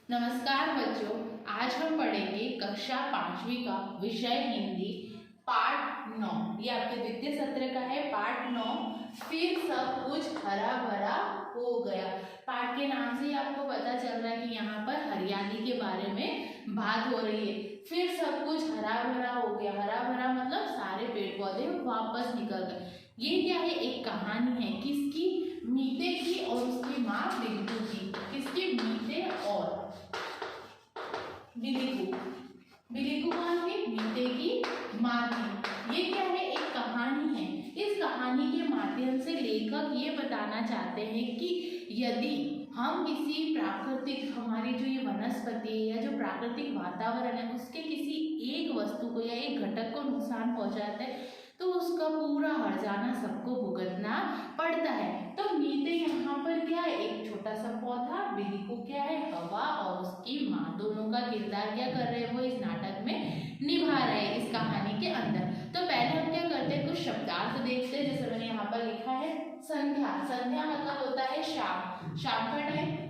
नमस्कार बच्चों, आज हम पढ़ेंगे कक्षा 5वीं का विषय हिंदी पाठ 9। ये आपके द्वितीय सत्र का है पाठ 9। फिर सब कुछ हरा भरा हो गया। पाठ के नाम से ही आपको पता चल रहा है कि यहाँ पर हरियाली के बारे में बात हो रही है। फिर सब कुछ हरा भरा हो गया। हरा भरा मतलब सारे पेड़ पौधे वापस निकल गए। ये क्या है? एक कहानी है। किसकी? मीते की और उसकी माँ बिंदु की। किसकी? मीते और बिलिकू। बिलिकू कौन थी? मीते की माँ थी। ये क्या है? एक कहानी है। इस कहानी के माध्यम से लेखक ये बताना चाहते हैं कि यदि हम किसी प्राकृतिक, हमारी जो ये वनस्पति है या जो प्राकृतिक वातावरण है, उसके किसी एक वस्तु को या एक घटक को नुकसान पहुंचाते हैं तो उसका पूरा हर्जाना सबको भुगतना पड़ता है। तो मीते यहाँ पर क्या है? एक छोटा सा पौधा, बिलिकू क्या है? हवा, और उसकी माँ। दोनों का किरदार क्या कर रहे हैं? वो इस नाटक में निभा रहे हैं इस कहानी के अंदर। तो पहले हम क्या करते हैं? कुछ शब्दार्थ देखते हैं। जैसे मैंने यहाँ पर लिखा है संध्या। संध्या मतलब होता है शाम, शाम का टाइम।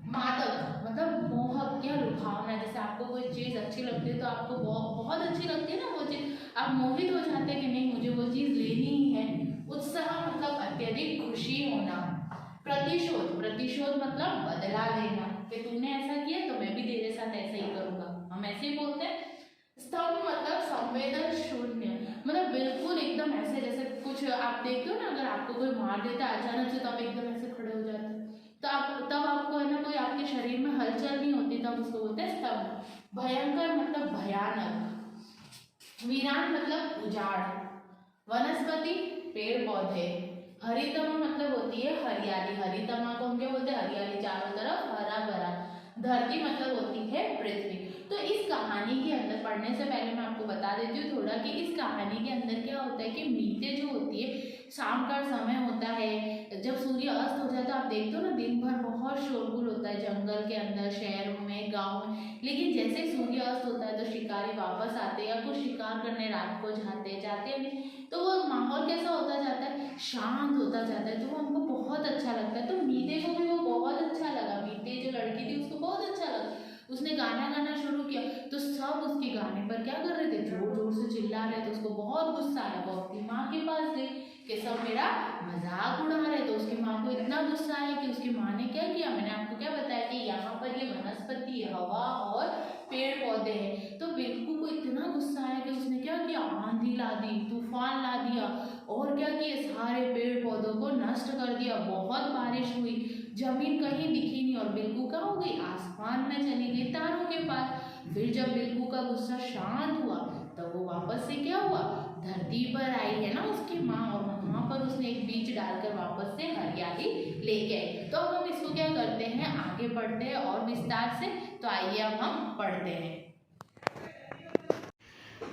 मादक मतलब मोहक या लुभावना। जैसे आपको कोई चीज अच्छी लगती है तो आपको बहुत अच्छी लगती है ना वो चीज, आप मोहित हो जाते हैं कि नहीं मुझे वो चीज लेनी ही है। उत्साह मतलब अत्यधिक खुशी होना। प्रतिशोध, प्रतिशोध मतलब बदला लेना कि तूने ऐसा किया तो मैं भी तेरे साथ ऐसा ही करूंगा, हम ऐसे ही बोलते हैं। स्तंभ मतलब संवेदन शून्य, मतलब बिल्कुल एकदम ऐसे जैसे कुछ आप देखते हो ना, अगर आपको कोई मार देता है अचानक से तो आप एकदम ऐसे खड़े हो जाते हैं, तो आप तब आपको है ना कोई आपके शरीर में हलचल नहीं होती, तब उसको बोलते हैं स्तंभ। भयंकर मतलब भयानक। वीरान मतलब उजाड़। वनस्पति पेड़ पौधे। हरितमा मतलब होती है हरियाली। हरितमा को हम क्या बोलते हैं? हरियाली, चारों तरफ हरा भरा। धरती मतलब होती है पृथ्वी। तो इस कहानी के अंदर पढ़ने से पहले मैं आपको बता देती हूँ थोड़ा कि इस कहानी के अंदर क्या होता है कि मीते जो होती है, शाम का समय होता है, जब सूर्य अस्त हो जाता है तो आप देखते हो ना दिन भर बहुत शोरगुल होता है जंगल के अंदर, शहरों में, गाँव में। लेकिन जैसे ही सूर्य अस्त होता है तो शिकारी वापस आते हैं या कुछ शिकार करने रात को जाते हैं तो वो माहौल कैसा होता जाता है? शांत होता जाता है। तो वो हमको बहुत अच्छा लगता है। तो मीते को भी वो बहुत अच्छा लगा। मीते जो लड़की थी उसको बहुत अच्छा लगा। उसने गाना गाना शुरू किया तो सब उसके गाने पर क्या कर रहे थे? जोर जोर से चिल्ला रहे थे। उसको बहुत गुस्सा आया। वो अपनी माँ के पास गई कि सब मेरा मजाक उड़ा रहे। तो उसकी माँ को इतना गुस्सा आया कि उसकी माँ ने क्या किया? मैंने आपको क्या बताया कि यहाँ पर ये वनस्पति, हवा और पेड़ पौधे हैं। तो बिल्कू को इतना गुस्सा आया कि उसने क्या किया? आंधी ला दी, तूफान ला दिया और क्या किए? सारे पेड़ पौधों को नष्ट कर दिया। बहुत बारिश हुई, जमीन कहीं दिखी नहीं और बिल्कू कहाँ हो गई? आसमान में चली गई, तारों के पास। फिर जब बिल्कू का गुस्सा शांत हुआ तब वो वापस से क्या हुआ? धरती पर आई है ना उसकी माँ, और वहां पर उसने एक बीज डालकर वापस से हरियाली लेके आई। तो अब हम इसको क्या करते हैं? आगे पढ़ते हैं और विस्तार से। तो आइए अब हम पढ़ते हैं।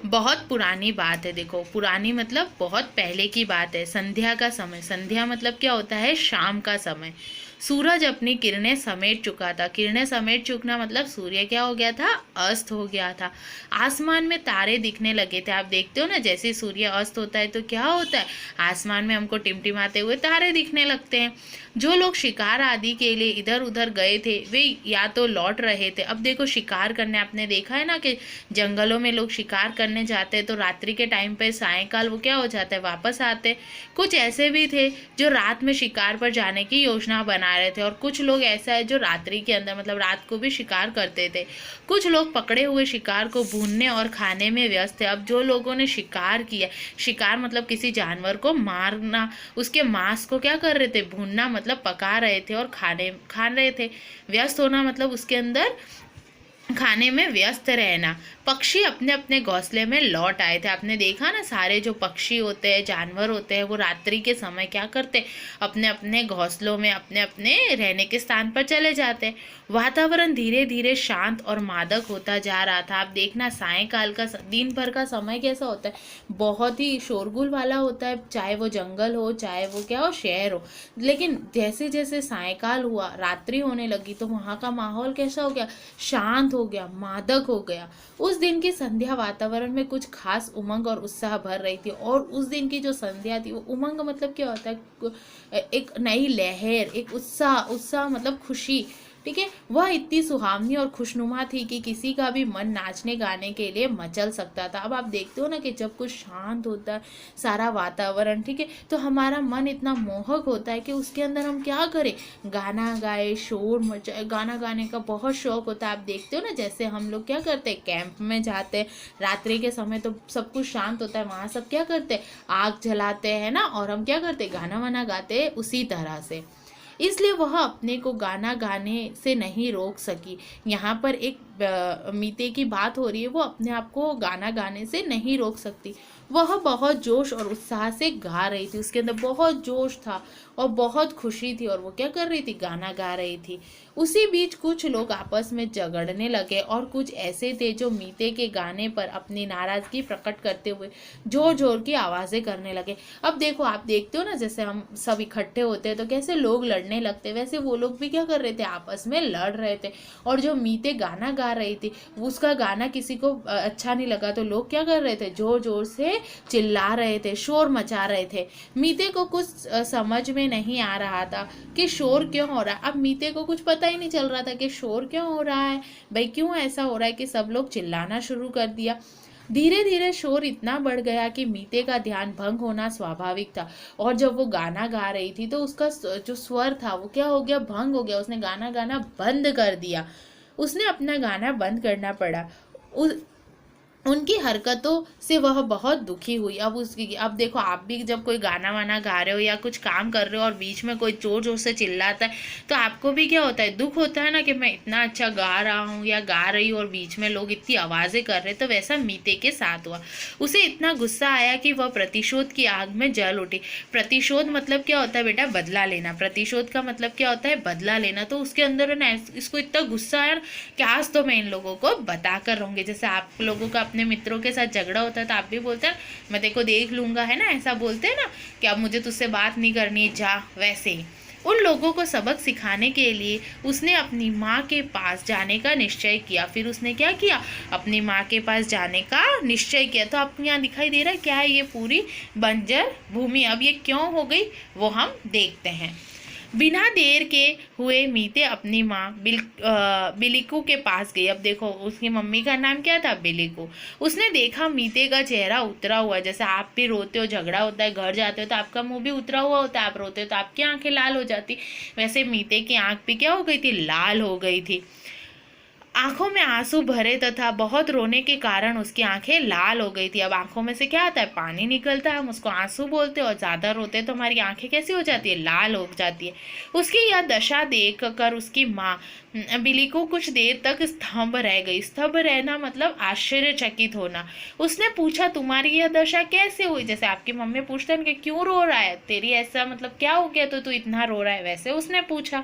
बहुत पुरानी बात है। देखो, पुरानी मतलब बहुत पहले की बात है। संध्या का समय। संध्या मतलब क्या होता है? शाम का समय। सूरज अपनी किरणें समेट चुका था। किरणें समेट चुकना मतलब सूर्य क्या हो गया था? अस्त हो गया था। आसमान में तारे दिखने लगे थे। आप देखते हो ना, जैसे सूर्य अस्त होता है तो क्या होता है? आसमान में हमको टिमटिमाते हुए तारे दिखने लगते हैं। जो लोग शिकार आदि के लिए इधर उधर गए थे वे या तो लौट रहे थे। अब देखो, शिकार करने आपने देखा है ना कि जंगलों में लोग शिकार करने जाते हैं तो रात्रि के टाइम पे सायंकाल वो क्या हो जाता है? वापस आते। कुछ ऐसे भी थे जो रात में शिकार पर जाने की योजना बना रहे थे, और कुछ लोग ऐसा है जो रात्रि के अंदर मतलब रात को भी शिकार करते थे। कुछ लोग पकड़े हुए शिकार को भूनने और खाने में व्यस्त थे। अब जो लोगों ने शिकार किया, शिकार मतलब किसी जानवर को मारना, उसके मांस को क्या कर रहे थे? भूनना मतलब पका रहे थे और खा रहे थे। व्यस्त होना मतलब उसके अंदर खाने में व्यस्त रहना। पक्षी अपने अपने घोंसले में लौट आए थे। आपने देखा ना, सारे जो पक्षी होते हैं, जानवर होते हैं, वो रात्रि के समय क्या करते? अपने अपने घोंसलों में, अपने अपने रहने के स्थान पर चले जाते। वातावरण धीरे धीरे शांत और मादक होता जा रहा था। आप देखना, सायंकाल का दिन भर का समय कैसा होता है? बहुत ही शोरगुल वाला होता है, चाहे वो जंगल हो, चाहे वो क्या हो, शहर हो। लेकिन जैसे जैसे सायंकाल हुआ, रात्रि होने लगी, तो वहाँ का माहौल कैसा हो गया? शांत हो गया, मादक हो गया। उस दिन की संध्या वातावरण में कुछ खास उमंग और उत्साह भर रही थी। और उस दिन की जो संध्या थी, वो उमंग मतलब क्या होता है? एक नई लहर, एक उत्साह। उत्साह मतलब खुशी, ठीक है। वह इतनी सुहावनी और खुशनुमा थी कि किसी का भी मन नाचने गाने के लिए मचल सकता था। अब आप देखते हो ना कि जब कुछ शांत होता है सारा वातावरण, ठीक है, तो हमारा मन इतना मोहक होता है कि उसके अंदर हम क्या करें, गाना गाए, शोर मचाए। गाना गाने का बहुत शौक होता है। आप देखते हो ना, जैसे हम लोग क्या करते हैं, कैंप में जाते हैं रात्रि के समय, तो सब कुछ शांत होता है, वहाँ सब क्या करते हैं, आग जलाते हैं ना, और हम क्या करते हैं, गाना वाना गाते हैं उसी तरह से। इसलिए वह अपने को गाना गाने से नहीं रोक सकी। यहाँ पर एक मीते की बात हो रही है, वो अपने आप को गाना गाने से नहीं रोक सकती। वह बहुत जोश और उत्साह से गा रही थी, उसके अंदर बहुत जोश था और बहुत खुशी थी, और वो क्या कर रही थी, गाना गा रही थी। उसी बीच कुछ लोग आपस में झगड़ने लगे, और कुछ ऐसे थे जो मीते के गाने पर अपनी नाराजगी प्रकट करते हुए जोर जोर की आवाज़ें करने लगे। अब देखो, आप देखते हो ना, जैसे हम सब इकट्ठे होते हैं तो कैसे लोग लड़ने लगते, वैसे वो लोग भी क्या कर रहे थे, आपस में लड़ रहे थे। और जो मीते गाना गा रही थी, उसका गाना किसी को अच्छा नहीं लगा, तो लोग क्या कर रहे थे, जोर जोर से चिल्ला रहे थे, शोर मचा रहे थे। मीते को कुछ समझ में नहीं आ रहा था कि शोर क्यों हो रहा है। अब मीते को कुछ पता ही नहीं चल रहा था कि शोर क्यों हो रहा है, भाई क्यों ऐसा हो रहा है कि सब लोग चिल्लाना शुरू कर दिया। धीरे धीरे शोर इतना बढ़ गया कि मीते का ध्यान भंग होना स्वाभाविक था। और जब वो गाना गा रही थी तो उसका जो स्वर था वो क्या हो गया, भंग हो गया। उसने गाना गाना बंद कर दिया, उसने अपना गाना बंद करना पड़ा। उनकी हरकतों से वह बहुत दुखी हुई। अब देखो, आप भी जब कोई गाना वाना गा रहे हो या कुछ काम कर रहे हो और बीच में कोई जोर जोर से चिल्लाता है, तो आपको भी क्या होता है, दुख होता है ना, कि मैं इतना अच्छा गा रहा हूँ या गा रही हूँ और बीच में लोग इतनी आवाज़ें कर रहे। तो वैसा मीते के साथ हुआ। उसे इतना गुस्सा आया कि वह प्रतिशोध की आग में जल उठी। प्रतिशोध मतलब क्या होता है बेटा, बदला लेना। प्रतिशोध का मतलब क्या होता है, बदला लेना। तो उसके अंदर ना इसको इतना गुस्सा आया कि आज तो मैं इन लोगों को बता कर रहूँगी। जैसे आप लोगों का अपने मित्रों के साथ झगड़ा होता है तो आप भी बोलते हैं मैं तेरे को देख लूंगा, है ना, ऐसा बोलते हैं ना कि अब मुझे तुझसे बात नहीं करनी, जा। वैसे ही उन लोगों को सबक सिखाने के लिए उसने अपनी माँ के पास जाने का निश्चय किया। फिर उसने क्या किया, अपनी माँ के पास जाने का निश्चय किया। तो आपको यहाँ दिखाई दे रहा है क्या है, ये पूरी बंजर भूमि। अब ये क्यों हो गई वो हम देखते हैं। बिना देर के हुए मीते अपनी माँ बिलिकू के पास गई। अब देखो, उसकी मम्मी का नाम क्या था, बिलिकू। उसने देखा मीते का चेहरा उतरा हुआ। जैसे आप भी रोते हो, झगड़ा होता है, घर जाते हो तो आपका मुंह भी उतरा हुआ होता है, आप रोते हो तो आपकी आंखें लाल हो जाती। वैसे मीते की आंख भी क्या हो गई थी, लाल हो गई थी। आंखों में आंसू भरे तथा बहुत रोने के कारण उसकी आंखें लाल हो गई थी। अब आंखों में से क्या आता है, पानी निकलता है, हम उसको आंसू बोलते हैं। और ज़्यादा रोते हैं तो हमारी आंखें कैसी हो जाती है, लाल हो जाती है। उसकी यह दशा देख कर उसकी माँ बिलिकू कुछ देर तक स्तंभ रह गई। स्तंभ रहना मतलब आश्चर्यचकित होना। उसने पूछा, तुम्हारी यह दशा कैसे हुई। जैसे आपकी मम्मी पूछते हैं कि क्यों रो रहा है, तेरी ऐसा मतलब क्या हो गया तो तू इतना रो रहा है, वैसे उसने पूछा।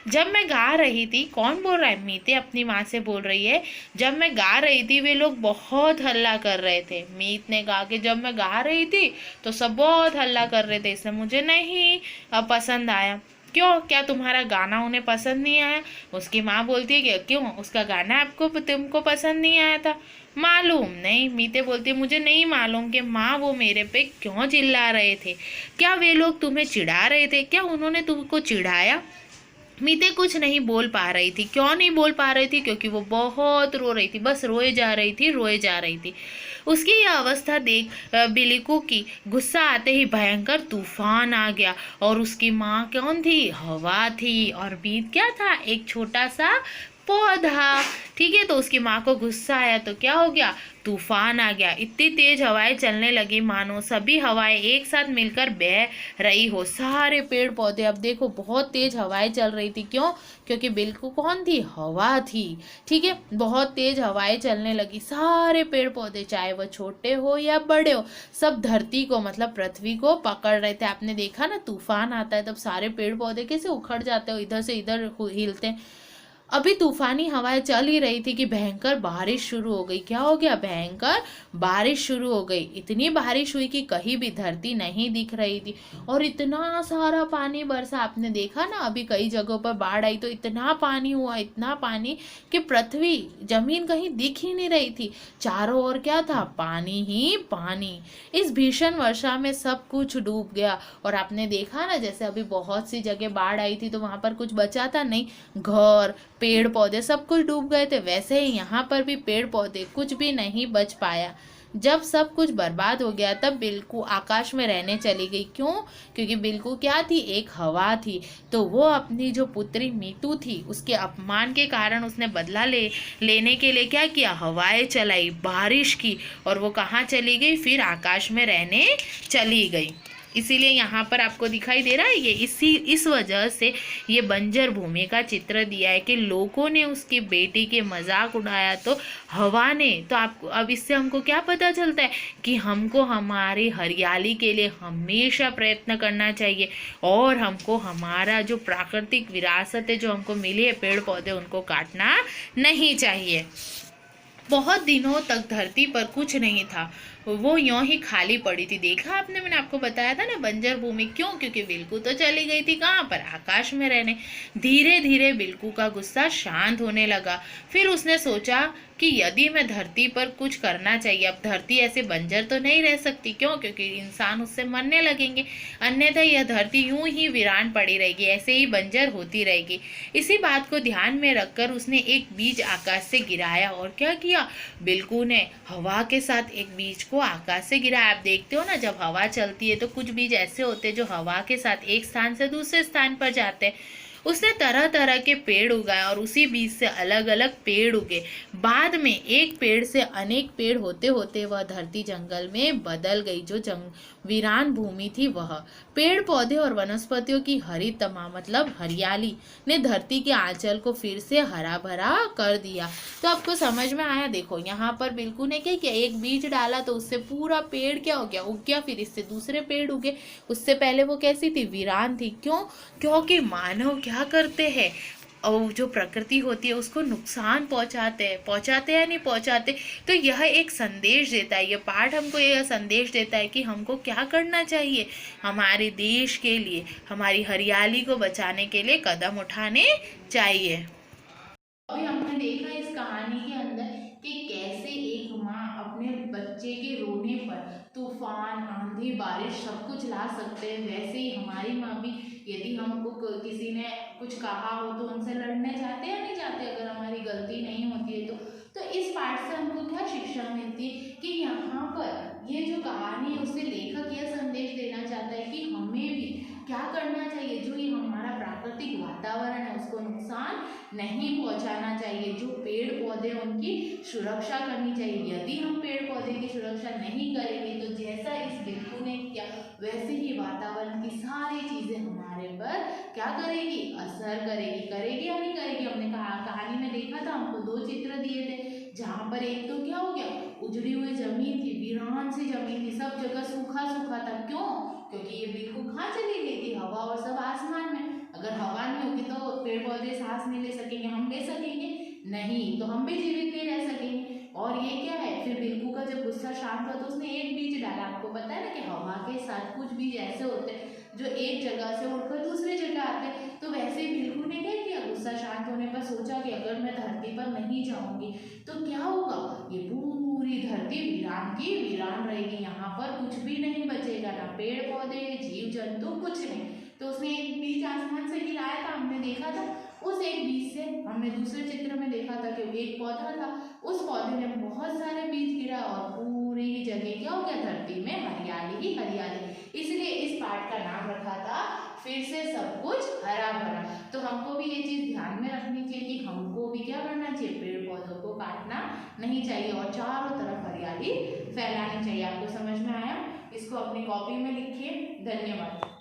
जब मैं गा रही थी, कौन बोल रहा है, मीते अपनी माँ से बोल रही है। जब मैं गा रही थी वे लोग बहुत हल्ला कर रहे थे। मीत ने कहा कि जब मैं गा रही थी तो सब बहुत हल्ला कर रहे थे, इसलिए मुझे नहीं पसंद आया। क्यों, क्या तुम्हारा गाना उन्हें पसंद नहीं आया। उसकी माँ बोलती है कि क्यों, उसका गाना आपको तुमको पसंद नहीं आया था। मालूम नहीं, मीते बोलती है मुझे नहीं मालूम कि माँ वो मेरे पे क्यों चिल्ला रहे थे। क्या वे लोग तुम्हें चिढ़ा रहे थे, क्या उन्होंने तुमको चिढ़ाया। मीते कुछ नहीं बोल पा रही थी। क्यों नहीं बोल पा रही थी, क्योंकि वो बहुत रो रही थी, बस रोए जा रही थी, रोए जा रही थी। उसकी यह अवस्था देख बिलिकू की गुस्सा आते ही भयंकर तूफान आ गया। और उसकी माँ कौन थी, हवा थी, और बीत क्या था, एक छोटा सा पौधा। ठीक है, तो उसकी माँ को गुस्सा आया तो क्या हो गया, तूफान आ गया। इतनी तेज हवाएं चलने लगी मानो सभी हवाएं एक साथ मिलकर बह रही हो। सारे पेड़ पौधे, अब देखो बहुत तेज हवाएं चल रही थी। क्यों, क्योंकि बिल्कुल कौन थी, हवा थी। ठीक है, बहुत तेज हवाएं चलने लगी। सारे पेड़ पौधे, चाहे वह छोटे हो या बड़े हो, सब धरती को मतलब पृथ्वी को पकड़ रहे थे। आपने देखा ना, तूफान आता है तब सारे पेड़ पौधे कैसे उखड़ जाते हो, इधर से इधर हिलते हैं। अभी तूफानी हवाएं चल ही रही थी कि भयंकर बारिश शुरू हो गई। क्या हो गया? भयंकर बारिश शुरू हो गई। इतनी बारिश हुई कि कहीं भी धरती नहीं दिख रही थी और इतना सारा पानी बरसा। आपने देखा ना, अभी कई जगहों पर बाढ़ आई तो इतना पानी हुआ, इतना पानी कि पृथ्वी जमीन कहीं दिख ही नहीं रही थी। चारों ओर क्या था? पानी ही पानी। इस भीषण वर्षा में सब कुछ डूब गया। और आपने देखा ना, जैसे अभी बहुत सी जगह बाढ़ आई थी तो वहां पर कुछ बचा था नहीं, घर, पेड़ पौधे सब कुछ डूब गए थे। वैसे ही यहाँ पर भी पेड़ पौधे कुछ भी नहीं बच पाया। जब सब कुछ बर्बाद हो गया तब बिल्कू आकाश में रहने चली गई। क्यों? क्योंकि बिल्कू क्या थी? एक हवा थी। तो वो अपनी जो पुत्री मीतू थी उसके अपमान के कारण उसने बदला लेने के लिए क्या किया? हवाएं चलाई, बारिश की, और वो कहाँ चली गई? फिर आकाश में रहने चली गई। इसीलिए यहाँ पर आपको दिखाई दे रहा है, ये इस वजह से ये बंजर भूमि का चित्र दिया है कि लोगों ने उसकी बेटी के मजाक उड़ाया तो हवा ने। तो आपको अब इससे हमको क्या पता चलता है कि हमको हमारी हरियाली के लिए हमेशा प्रयत्न करना चाहिए और हमको हमारा जो प्राकृतिक विरासत है जो हमको मिली है, पेड़ पौधे, उनको काटना नहीं चाहिए। बहुत दिनों तक धरती पर कुछ नहीं था, वो यूं ही खाली पड़ी थी। देखा आपने, मैंने आपको बताया था ना, बंजर भूमि। क्यों? क्योंकि बिल्कू तो चली गई थी कहाँ पर? आकाश में रहने। धीरे धीरे बिल्कू का गुस्सा शांत होने लगा। फिर उसने सोचा कि यदि मैं धरती पर कुछ करना चाहिए। अब धरती ऐसे बंजर तो नहीं रह सकती। क्यों? क्योंकि इंसान उससे मरने लगेंगे, अन्यथा यह धरती यूं ही वीरान पड़ी रहेगी, ऐसे ही बंजर होती रहेगी। इसी बात को ध्यान में रखकर उसने एक बीज आकाश से गिराया। और क्या किया? बिल्कू ने हवा के साथ एक बीज को आकाश से गिराया। आप देखते हो ना, जब हवा चलती है तो कुछ बीज ऐसे होते हैं जो हवा के साथ एक स्थान से दूसरे स्थान पर जाते हैं। उसने तरह तरह के पेड़ उगाए और उसी बीज से अलग अलग पेड़ उगे। बाद में एक पेड़ से अनेक पेड़ होते होते वह धरती जंगल में बदल गई। जो वीरान भूमि थी वह पेड़ पौधे और वनस्पतियों की हरी तमा मतलब हरियाली ने धरती के आंचल को फिर से हरा भरा कर दिया। तो आपको समझ में आया? देखो यहाँ पर बिल्कू ने क्या किया? एक बीज डाला तो उससे पूरा पेड़ क्या हो गया? उग गया। फिर इससे दूसरे पेड़ उगे। उससे पहले वो कैसी थी? वीरान थी। क्यों? क्योंकि मानव क्या करते हैं, और जो प्रकृति होती है उसको नुकसान पहुंचाते हैं या नहीं पहुंचाते। तो यह एक संदेश देता है, यह पाठ हमको यह संदेश देता है कि हमको क्या करना चाहिए, हमारे देश के लिए, हमारी हरियाली को बचाने के लिए कदम उठाने चाहिए। अभी हमने देखा इस कहानी के अंदर कि कैसे एक माँ अपने बच्चे के रोने पर तूफान, आंधी, बारिश सब कुछ ला सकते हैं। वैसे ही हमारी माँ भी, यदि हमको किसी ने कुछ कहा हो तो उनसे लड़ने जाते या नहीं जाते, अगर हमारी गलती नहीं होती है तो इस पाठ से हमको क्या शिक्षा मिलती है कि यहाँ पर ये जो कहानी है उससे लेखक यह संदेश देना चाहता है कि हमें भी क्या करना चाहिए, जो ये हमारा प्राकृतिक वातावरण है उसको नुकसान नहीं पहुंचाना चाहिए। जो पेड़ पौधे उनकी सुरक्षा करनी चाहिए। यदि हम पेड़ पौधे की सुरक्षा नहीं करेंगे तो जैसा इस बिल्कू ने किया वैसे ही वातावरण की सारी चीजें हमारे पर क्या करेगी? असर करेगी या नहीं करेगी। हमने कहानी में देखा था, हमको दो चित्र दिए थे जहां पर एक तो क्या हो गया, उजड़ी हुई जमीन थी, वीरान सी जमीन थी, सब जगह सूखा सूखा था। क्यों? क्योंकि ये बिल्कु कहाँ चली गई थी? हवा और सब आसमान में। अगर हवा नहीं होगी तो पेड़ पौधे सांस नहीं ले सकेंगे, हम ले सकेंगे नहीं, तो हम भी जीवित नहीं रह सकेंगे। और ये क्या है, फिर बिल्कु का जब गुस्सा शांत हुआ तो उसने एक बीज डाला। आपको पता है ना कि हवा के साथ कुछ बीज ऐसे होते हैं जो एक जगह से उड़कर दूसरे जगह आते हैं। तो वैसे ही बिल्कु ने क्या किया, गुस्सा शांत होने पर सोचा कि अगर मैं धरती पर नहीं जाऊंगी तो क्या होगा, ये पूरी धरती वीरान की वीरान रहेगी, यहाँ पर कुछ भी नहीं बचेगा, ना पेड़ पौधे, जीव जंतु, कुछ नहीं। तो उसने एक बीज आसमान से गिराया था, हमने देखा था। उस एक बीज से हमने दूसरे चित्र में देखा था कि एक पौधा था, उस पौधे ने बहुत सारे बीज गिरा और पूरी जगह क्या हो गया, धरती में हरियाली ही हरियाली। इसलिए इस पाठ का नाम रखा था फिर से सब कुछ हरा भरा। तो हमको भी ये चीज ध्यान में रखनी चाहिए कि हमको भी क्या करना चाहिए, पेड़ पौधों को काटना नहीं चाहिए और चारों तरफ हरियाली फैलानी चाहिए। आपको समझ में आया? इसको अपनी कॉपी में लिखिए। धन्यवाद।